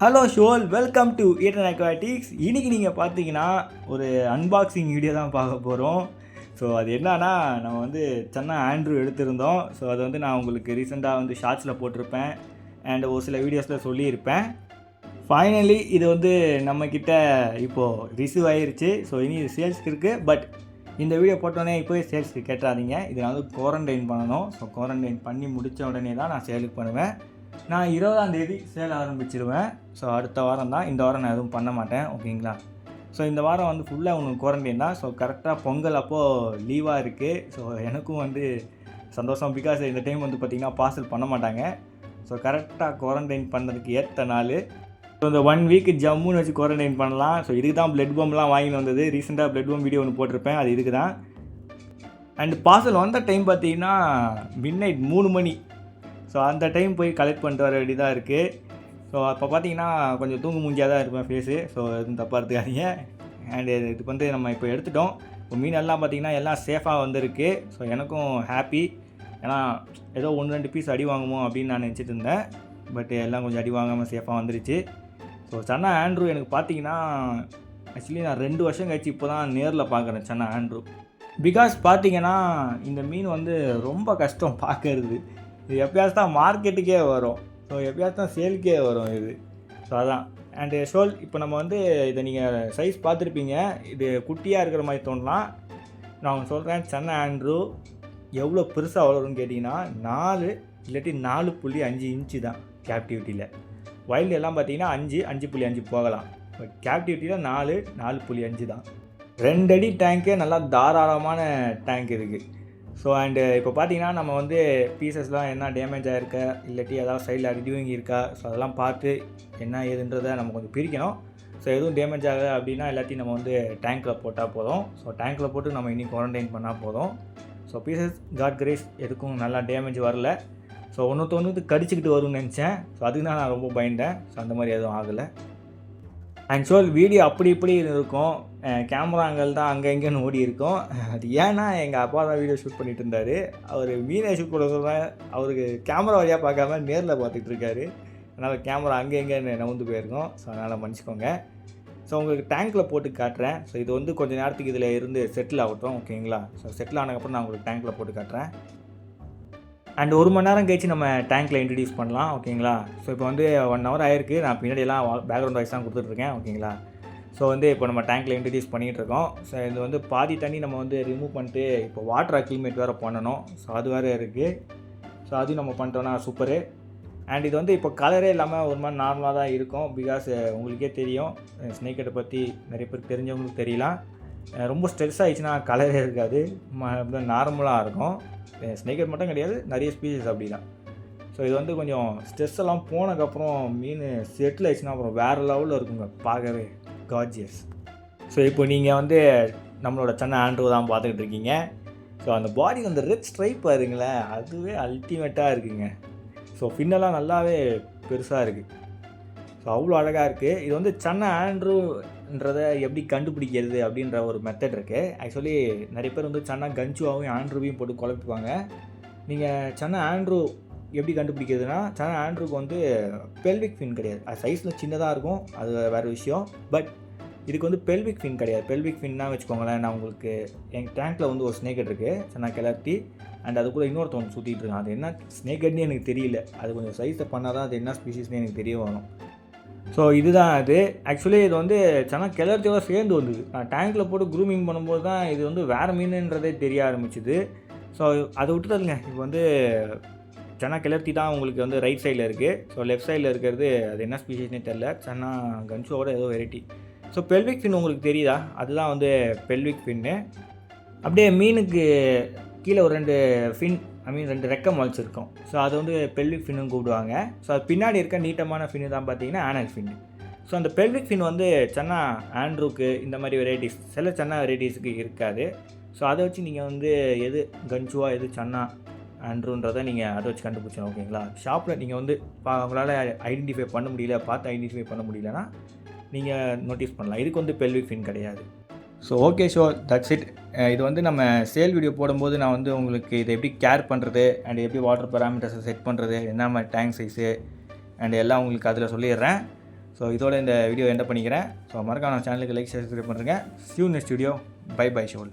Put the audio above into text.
Hello shoal, welcome to Eaton Aquatics. இன்றைக்கி நீங்கள் பார்த்தீங்கன்னா ஒரு அன்பாக்சிங் வீடியோ தான் பார்க்க போகிறோம். ஸோ அது என்னன்னா, நம்ம வந்து சென்னை ஆண்ட்ரூ எடுத்திருந்தோம். ஸோ அது வந்து நான் உங்களுக்கு ரீசெண்டாக வந்து ஷார்ட்ஸில் போட்டிருப்பேன் அண்ட் ஒரு சில வீடியோஸில் சொல்லியிருப்பேன். ஃபைனலி இது வந்து நம்மக்கிட்ட இப்போது ரிசீவ் ஆகிருச்சு. ஸோ இனி இது சேல்ஸ்க்கு இருக்குது. பட் இந்த வீடியோ போட்டோடனே இப்போவே சேல்ஸ்க்கு கேட்டாதீங்க. இதை நான் வந்து குவாரண்டைன் பண்ணணும். ஸோ குவாரண்டைன் பண்ணி முடித்த உடனே தான் நான் சேலுக்கு பண்ணுவேன். நான் 20ஆம் தேதி சேல் ஆரம்பிச்சிடுவேன். ஸோ அடுத்த வாரம் தான். இந்த வாரம் நான் எதுவும் பண்ண மாட்டேன், ஓகேங்களா? ஸோ இந்த வாரம் வந்து ஃபுல்லாக உங்களுக்கு குவாரண்டைன் தான். ஸோ கரெக்டாக பொங்கல் அப்போது லீவாக இருக்குது. ஸோ எனக்கும் வந்து சந்தோஷம். பிகாஸ் இந்த டைம் வந்து பார்த்திங்கன்னா பார்சல் பண்ண மாட்டாங்க. ஸோ கரெக்டாக குவாரண்டைன் பண்ணதுக்கு ஏற்ற நாள். ஸோ இந்த 1 வீக் ஜம்முன்னு வச்சு குவாரண்டைன் பண்ணலாம். ஸோ இதுக்கு தான் பிளட் பம்ப்லாம் வாங்கிட்டு வந்தது. ரீசெண்டாக பிளட் பம்ப் வீடியோ ஒன்று போட்டிருப்பேன், அது இதுக்கு தான். அண்ட் பார்சல் வந்த டைம் பார்த்திங்கன்னா மிட்நைட் 3 மணி. ஸோ அந்த டைம் போய் கலெக்ட் பண்ணிட்டு வர வேண்டியதாக இருக்குது. ஸோ அப்போ பார்த்தீங்கன்னா கொஞ்சம் தூங்கு மூஞ்சியாக தான் இருப்பேன் ஃபேஸு. ஸோ எதுவும் தப்பாக எடுத்துக்காதீங்க. அண்டு இதுக்கு வந்து நம்ம இப்போ எடுத்துட்டோம். இப்போ மீனெல்லாம் பார்த்திங்கன்னா எல்லாம் சேஃபாக வந்திருக்கு. ஸோ எனக்கும் ஹாப்பி. ஏன்னா ஏதோ 1-2 பீஸ் அடி வாங்குமோ அப்படின்னு நான் நினச்சிட்டு இருந்தேன். பட் எல்லாம் கொஞ்சம் அடி வாங்காமல் சேஃபாக வந்துருச்சு. ஸோ சென்னை ஆண்ட்ரூ எனக்கு பார்த்தீங்கன்னா ஆக்சுவலி நான் 2 வருஷம் கழிச்சு இப்போ தான் நேரில் பார்க்குறேன் சென்னை ஆண்ட்ரூ. பிகாஸ் பார்த்தீங்கன்னா இந்த மீன் வந்து ரொம்ப கஷ்டம் பார்க்கறது. இது எப்பயாச்சும் தான் மார்க்கெட்டுக்கே வரும். ஸோ எப்பயாச்சும் தான் சேலுக்கே வரும் இது. ஸோ அதான். அண்டு ஷோல் இப்போ நம்ம வந்து இதை நீங்கள் சைஸ் பார்த்துருப்பீங்க. இது குட்டியாக இருக்கிற மாதிரி தோணலாம். நான் சொல்கிறேன், சென்னை ஆண்ட்ரூ எவ்வளோ பெருசாக வளரும்னு கேட்டிங்கன்னா 4 இல்லாட்டி 4.5 இன்ச்சு தான் கேப்டிவிட்டியில். வைல்டு எல்லாம் பார்த்தீங்கன்னா 5.5 போகலாம். பட் கேப்டிவிட்டியில் 4.5 தான். 2 அடி டேங்க்கே நல்லா தாராளமான டேங்க் இருக்குது. ஸோ அண்டு இப்போ பார்த்தீங்கன்னா நம்ம வந்து பீசஸ்லாம் என்ன டேமேஜ் ஆகிருக்கா இல்லாட்டி ஏதாவது சைடில் ரிடியூவிங் இருக்கா, ஸோ அதெல்லாம் பார்த்து என்ன ஏதுன்றதை நம்ம கொஞ்சம் பிரிக்கணும். ஸோ எதுவும் டேமேஜ் ஆகுது அப்படின்னா எல்லாத்தையும் நம்ம வந்து டேங்க்கில் போட்டால் போதும். ஸோ டேங்க்கில் போட்டு நம்ம இன்னும் குவாரண்டைன் பண்ணால் போதும். ஸோ பீசஸ் காட் கிரேஸ் எதுக்கும் நல்லா டேமேஜ் வரல. ஸோ ஒன்று கடிச்சிக்கிட்டு வரும்னு நினச்சேன். ஸோ அதுக்கு தான் நான் ரொம்ப பயந்தேன். ஸோ அந்த மாதிரி எதுவும் ஆகலை. ஆக்சுவல் வீடியோ அப்படி இப்படி இருக்கும். கேமராங்கள் தான் அங்கே எங்கேன்னு ஓடி இருக்கும். அது ஏன்னா எங்கள் அப்பா தான் வீடியோ ஷூட் பண்ணிகிட்டு இருந்தார். அவர் மீனை ஷூட் பண்ண சொல்கிறேன், அவருக்கு கேமரா வழியாக பார்க்காம நேரில் பார்த்துட்டு இருக்காரு. அதனால் கேமரா அங்கே எங்கேன்னு நவுந்து போயிருக்கோம். ஸோ அதனால் மன்னிச்சிக்கோங்க. ஸோ உங்களுக்கு டேங்க்கில் போட்டு காட்டுறேன். ஸோ இது வந்து கொஞ்சம் நேரத்துக்கு இதில் இருந்து செட்டில் ஆகட்டும், ஓகேங்களா? ஸோ செட்டில் ஆனதுக்கப்புறம் நான் உங்களுக்கு டேங்க்கில் போட்டு காட்டுறேன். அண்ட் 1 மணி நேரம் கழிச்சு நம்ம டேங்க்கில் இன்ட்ரடியூஸ் பண்ணலாம், ஓகேங்களா? ஸோ இப்போ வந்து 1 ஹவர் ஆயிருக்கு. நான் பின்னாடியெல்லாம் பேக்ரவுண்ட் வாய்ஸ் தான் கொடுத்துட்ருக்கேன், ஓகேங்களா? ஸோ வந்து இப்போ நம்ம டேங்க்கில் இன்ட்ரடியூஸ் பண்ணிகிட்டு இருக்கோம். ஸோ இது வந்து பாதி தண்ணி நம்ம வந்து ரிமூவ் பண்ணிட்டு இப்போ வாட்டர் அக்ளிமேட் வேறு பண்ணணும். ஸோ அது வேறு இருக்குது. ஸோ அதுவும் நம்ம பண்ணிட்டோன்னா சூப்பரு. அண்ட் இது வந்து இப்போ கலரே இல்லாமல் ஒரு மாதிரி நார்மலாக தான் இருக்கும். பிகாஸ் உங்களுக்கே தெரியும், ஸ்னேக்கெட்டை பற்றி நிறைய பேருக்கு தெரிஞ்சவங்களுக்கு தெரியலாம். ரொம்ப ஸ்ட்ரெஸ் ஆகிடுச்சுன்னா கலரே இருக்காது, நார்மலாக இருக்கும். ஸ்னேக்கெட் மட்டும் கிடையாது, நிறைய ஸ்பீஷஸ் அப்படி தான். ஸோ இது வந்து கொஞ்சம் ஸ்ட்ரெஸ் எல்லாம் போனதுக்கப்புறம் மீன் செட்டில் ஆயிடுச்சுன்னா அப்புறம் வேறு லெவலில் இருக்குங்க, பார்க்கவே கார்ஜியஸ். ஸோ இப்போ நீங்கள் வந்து நம்மளோட சென்னை ஆண்ட்ரூ தான் பார்த்துக்கிட்டு இருக்கீங்க. ஸோ அந்த பாடி அந்த ரெட் ஸ்ட்ரைப் பாருங்களேன், அதுவே அல்டிமேட்டாக இருக்குங்க. ஸோ ஃபின்னெல்லாம் நல்லாவே பெருசாக இருக்குது. ஸோ அவ்வளோ அழகாக இருக்குது. இது வந்து சென்னை ஆண்ட்ரூன்றதை எப்படி கண்டுபிடிக்கிறது அப்படின்ற ஒரு மெத்தட் இருக்குது. ஆக்சுவலி நிறைய பேர் வந்து சென்னை கன்ச்சுவாவும் ஆண்ட்ரூவையும் போட்டு குழப்பிப்பாங்க. நீங்கள் சென்னை ஆண்ட்ரூ எப்படி கண்டுபிடிக்கிறதுனா, சென்னை ஆண்ட்ரூக்கு வந்து பெல்விக் ஃபின் கிடையாது. அது சைஸில் சின்னதாக இருக்கும், அது வேறு விஷயம். பட் இதுக்கு வந்து பெல்விக் ஃபின் கிடையாது. பெல்விக் ஃபின்னா வச்சுக்கோங்களேன், நான் உங்களுக்கு எங்கள் டேங்க்கில் வந்து ஒரு ஸ்னேக்கெட் இருக்குது, சென்னை கிளர்த்தி. அண்ட் அது கூட இன்னொருத்தவங்க சுற்றிட்டு இருக்கான். அது என்ன ஸ்னேக்கெட்னு எனக்கு தெரியல. அது கொஞ்சம் சைஸை பண்ணால் தான் அது என்ன ஸ்பீஷிஸ்னு எனக்கு தெரிய வரும். ஸோ இதுதான் அது. ஆக்சுவலி இது வந்து சென்னை கிளர்த்தியோட சேர்ந்து வந்தது. நான் டேங்க்கில் போட்டு க்ரூமிங் பண்ணும்போது தான் இது வந்து வேறு மீனுன்றதே தெரிய ஆரம்பிச்சுது. ஸோ அதை விட்டுறதுங்க. இப்போ வந்து சென்னை கிளர்த்தி தான் உங்களுக்கு வந்து ரைட் சைடில் இருக்குது. ஸோ லெஃப்ட் சைடில் இருக்கிறது அது என்ன ஸ்பீஷிஸ்னே தெரில, சென்னை கன்சுவோட ஏதோ வெரைட்டி. ஸோ பெல்விக் ஃபின் உங்களுக்கு தெரியுதா? அதுதான் வந்து பெல்விக் ஃபின்னு. அப்படியே மீனுக்கு கீழே ஒரு 2 ஃபின், 2 ரெக்கை முளைச்சிருக்கும். ஸோ அது வந்து பெல்விக் ஃபின்னு கூப்பிடுவாங்க. ஸோ அது பின்னாடி இருக்க நீட்டமான ஃபின்னு தான் பார்த்தீங்கன்னா ஆனல் ஃபின்னு. ஸோ அந்த பெல்விக் ஃபின் வந்து சென்னை ஆண்ட்ரூக்கு இந்த மாதிரி வெரைட்டிஸ், சில சென்னை வெரைட்டிஸுக்கு இருக்காது. ஸோ அதை வச்சு நீங்கள் வந்து எது கன்சுவா எது சென்னை ஆண்ட்ரூன்றதை நீங்கள் அதை வச்சு கண்டுபிடிச்சணும், ஓகேங்களா? ஷாப்பில் நீங்கள் வந்து உங்களால் ஐடென்டிஃபை பண்ண முடியல, பார்த்து ஐடென்டிஃபை பண்ண முடியலன்னா நீங்கள் நோட்டீஸ் பண்ணலாம். இதுக்கு வந்து பெல்விக் ஃபின் கிடையாது. So okay, show that's it. இது வந்து நம்ம சேல் வீடியோ போடும்போது நான் வந்து உங்களுக்கு இதை எப்படி கேர் பண்ணுறது அண்ட் எப்படி வாட்டர் பேராமீட்டர்ஸை செட் பண்ணுறது, என்ன மாதிரி டேங்க் சைஸு அண்ட் எல்லாம் உங்களுக்கு அதில் சொல்லிடுறேன். ஸோ இதோட இந்த வீடியோ எண்ட் பண்ணிக்கிறேன். ஸோ மறக்காம நம்ம சேனலுக்கு லைக் சப்ஸ்கிரைப் பண்ணுறேங்க. see you next video. Bye ஷோல்.